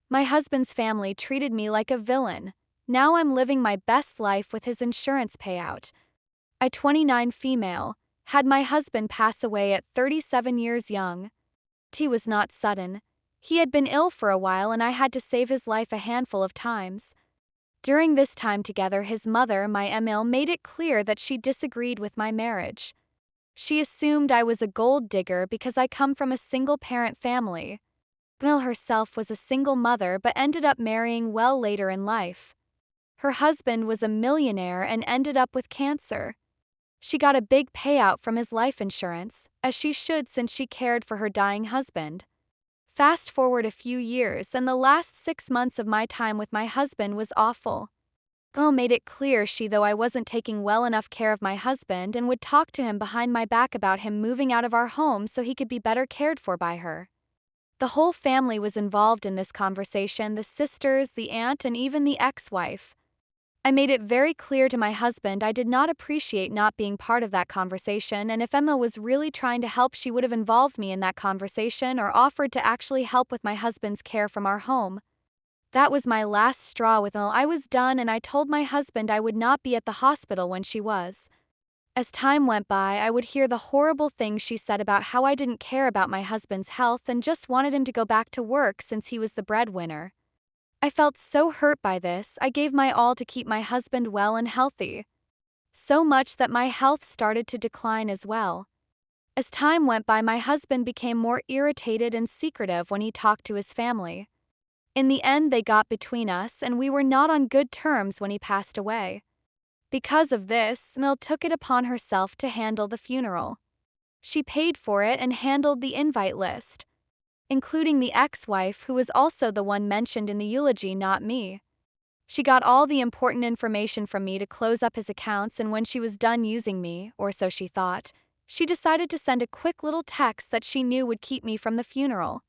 My husband's family treated me like a villain. Now I'm living my best life with his insurance payout. I, 29 female, had my husband pass away at 37 years young. He was not sudden. He had been ill for a while and I had to save his life a handful of times. During this time together, his mother, my Emil, made it clear that she disagreed with my marriage. She assumed I was a gold digger because I come from a single-parent family. Emil herself was a single mother but ended up marrying well later in life. Her husband was a millionaire and ended up with cancer. She got a big payout from his life insurance, as she should since she cared for her dying husband. Fast forward a few years and the last 6 months of my time with my husband was awful. Emil made it clear though I wasn't taking well enough care of my husband and would talk to him behind my back about him moving out of our home so he could be better cared for by her. The whole family was involved in this conversation, the sisters, the aunt, and even the ex-wife. I made it very clear to my husband I did not appreciate not being part of that conversation, and if Emma was really trying to help, she would have involved me in that conversation or offered to actually help with my husband's care from our home. That was my last straw with Emma. I was done, and I told my husband I would not be at the hospital when she was. As time went by, I would hear the horrible things she said about how I didn't care about my husband's health and just wanted him to go back to work since he was the breadwinner. I felt so hurt by this, I gave my all to keep my husband well and healthy. So much that my health started to decline as well. As time went by, my husband became more irritated and secretive when he talked to his family. In the end, they got between us, and we were not on good terms when he passed away. Because of this, Mill took it upon herself to handle the funeral. She paid for it and handled the invite list, including the ex-wife who was also the one mentioned in the eulogy, not me. She got all the important information from me to close up his accounts, and when she was done using me, or so she thought, she decided to send a quick little text that she knew would keep me from the funeral.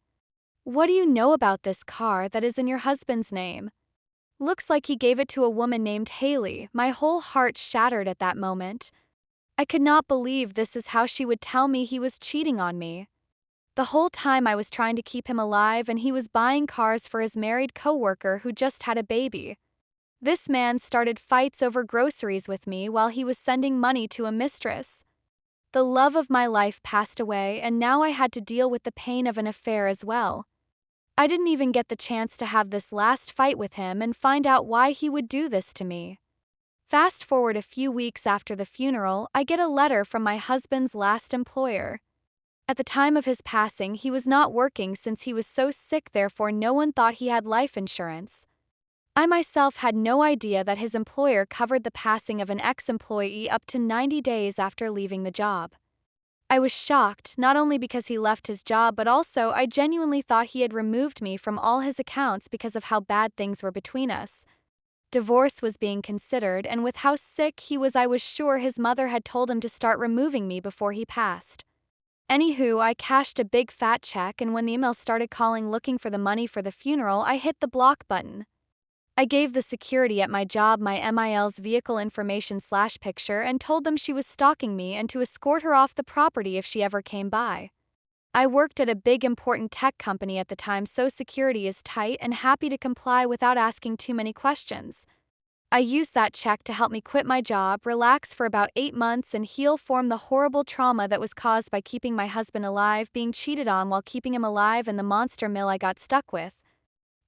"What do you know about this car that is in your husband's name? Looks like he gave it to a woman named Haley." My whole heart shattered at that moment. I could not believe this is how she would tell me he was cheating on me. The whole time I was trying to keep him alive, and he was buying cars for his married co-worker who just had a baby. This man started fights over groceries with me while he was sending money to a mistress. The love of my life passed away, and now I had to deal with the pain of an affair as well. I didn't even get the chance to have this last fight with him and find out why he would do this to me. Fast forward a few weeks after the funeral, I get a letter from my husband's last employer. At the time of his passing, he was not working since he was so sick, therefore no one thought he had life insurance. I myself had no idea that his employer covered the passing of an ex-employee up to 90 days after leaving the job. I was shocked, not only because he left his job, but also I genuinely thought he had removed me from all his accounts because of how bad things were between us. Divorce was being considered, and with how sick he was, I was sure his mother had told him to start removing me before he passed. Anywho, I cashed a big fat check, and when the email started calling looking for the money for the funeral, I hit the block button. I gave the security at my job my MIL's vehicle information/picture and told them she was stalking me and to escort her off the property if she ever came by. I worked at a big important tech company at the time, so security is tight, and happy to comply without asking too many questions. I used that check to help me quit my job, relax for about 8 months, and heal from the horrible trauma that was caused by keeping my husband alive, being cheated on while keeping him alive, and the monster mill I got stuck with.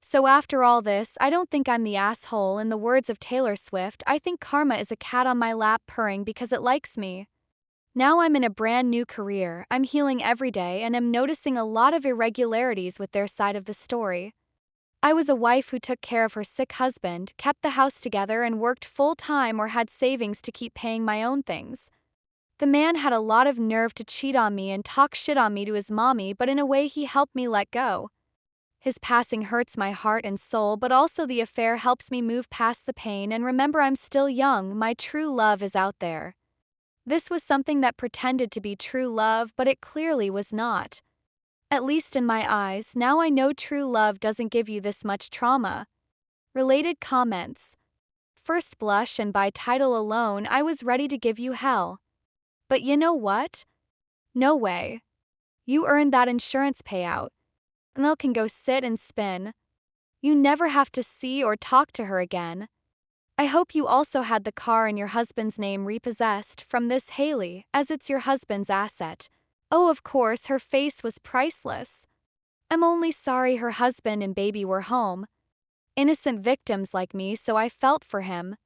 So after all this, I don't think I'm the asshole. In the words of Taylor Swift, I think karma is a cat on my lap purring because it likes me. Now I'm in a brand new career, I'm healing every day, and am noticing a lot of irregularities with their side of the story. I was a wife who took care of her sick husband, kept the house together, and worked full-time or had savings to keep paying my own things. The man had a lot of nerve to cheat on me and talk shit on me to his mommy, but in a way he helped me let go. His passing hurts my heart and soul, but also the affair helps me move past the pain and remember I'm still young, my true love is out there. This was something that pretended to be true love, but it clearly was not. At least in my eyes, now I know true love doesn't give you this much trauma. Related comments. First blush and by title alone, I was ready to give you hell. But you know what? No way. You earned that insurance payout. Mel can go sit and spin. You never have to see or talk to her again. I hope you also had the car in your husband's name repossessed from this Haley, as it's your husband's asset. Oh, of course, her face was priceless. I'm only sorry her husband and baby were home. Innocent victims like me, so I felt for him.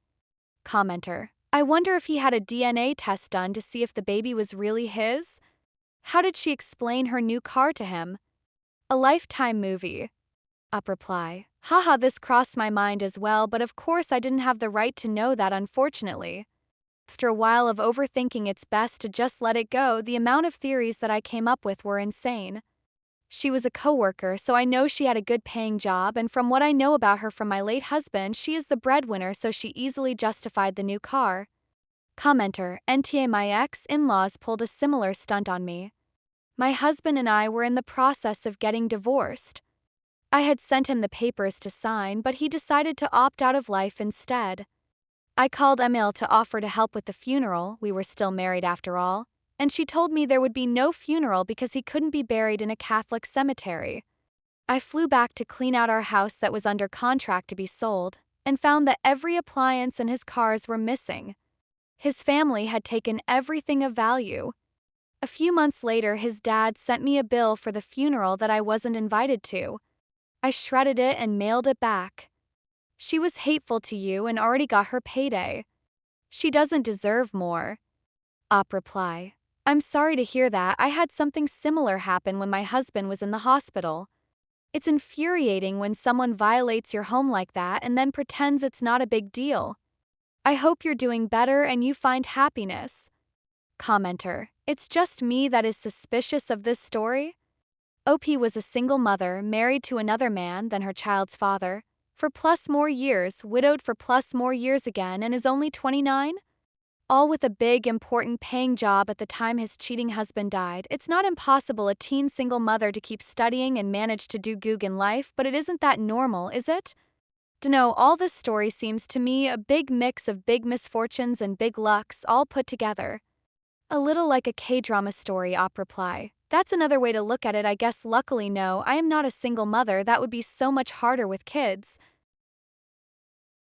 Commenter. I wonder if he had a DNA test done to see if the baby was really his? How did she explain her new car to him? A Lifetime movie. Up reply. Haha, this crossed my mind as well, but of course I didn't have the right to know that, unfortunately. After a while of overthinking, it's best to just let it go. The amount of theories that I came up with were insane. She was a coworker, so I know she had a good paying job, and from what I know about her from my late husband, she is the breadwinner, so she easily justified the new car. Commenter. NTA, my ex-in-laws pulled a similar stunt on me. My husband and I were in the process of getting divorced. I had sent him the papers to sign, but he decided to opt out of life instead. I called Emil to offer to help with the funeral, we were still married after all, and she told me there would be no funeral because he couldn't be buried in a Catholic cemetery. I flew back to clean out our house that was under contract to be sold, and found that every appliance in his cars were missing. His family had taken everything of value. A few months later, his dad sent me a bill for the funeral that I wasn't invited to. I shredded it and mailed it back. She was hateful to you and already got her payday. She doesn't deserve more. Op reply. I'm sorry to hear that. I had something similar happen when my husband was in the hospital. It's infuriating when someone violates your home like that and then pretends it's not a big deal. I hope you're doing better and you find happiness. Commenter. It's just me that is suspicious of this story. OP was a single mother, married to another man than her child's father, for plus more years, widowed for plus more years again, and is only 29? All with a big, important paying job at the time his cheating husband died. It's not impossible a teen single mother to keep studying and manage to do goog in life, but it isn't that normal, is it? Dunno, all this story seems to me a big mix of big misfortunes and big lucks all put together. A little like a K-drama story, Op reply. That's another way to look at it, I guess. Luckily, no, I am not a single mother. That would be so much harder with kids.